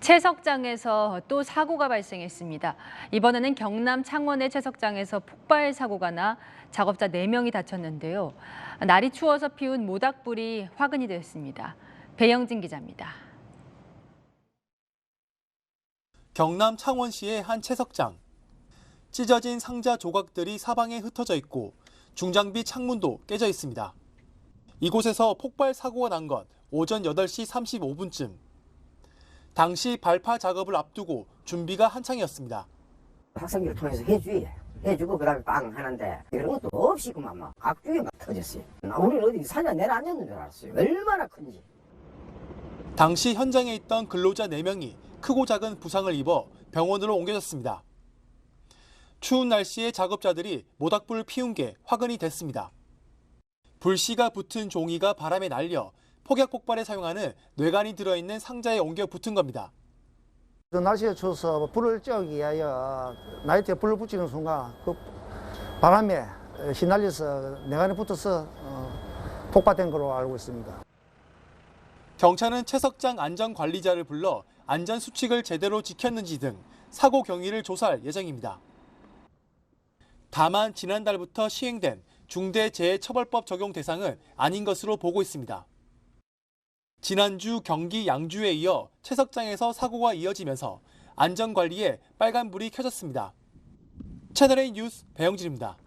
채석장에서 또 사고가 발생했습니다. 이번에는 경남 창원의 채석장에서 폭발 사고가 나 작업자 4명이 다쳤는데요. 날이 추워서 피운 모닥불이 화근이 되었습니다. 배영진 기자입니다. 경남 창원시의 한 채석장. 찢어진 상자 조각들이 사방에 흩어져 있고 중장비 창문도 깨져 있습니다. 이곳에서 폭발 사고가 난 건 오전 8시 35분쯤. 당시 발파 작업을 앞두고 준비가 한창이었습니다. 확성기를 통해서 해주고 그다음에 빵 하는데 이런 것도 없이 그만 막 각주에 막 터졌어요. 우리는 어디 산에 내려앉았는 줄 알았어요. 얼마나 큰지. 당시 현장에 있던 근로자 4명이 크고 작은 부상을 입어 병원으로 옮겨졌습니다. 추운 날씨에 작업자들이 모닥불을 피운 게 화근이 됐습니다. 불씨가 붙은 종이가 바람에 날려 폭약 폭발에 사용하는 뇌관이 들어있는 상자에 옮겨 붙은 겁니다. 날씨가 추워서 불을 쬐기 위하여 나이트에 불을 붙이는 순간 그 바람에 휘날려서 뇌관에 붙어서 폭발된 걸로 알고 있습니다. 경찰은 채석장 안전관리자를 불러 안전수칙을 제대로 지켰는지 등 사고 경위를 조사할 예정입니다. 다만 지난달부터 시행된 중대재해처벌법 적용 대상은 아닌 것으로 보고 있습니다. 지난주 경기 양주에 이어 채석장에서 사고가 이어지면서 안전관리에 빨간불이 켜졌습니다. 채널A 뉴스 배영진입니다.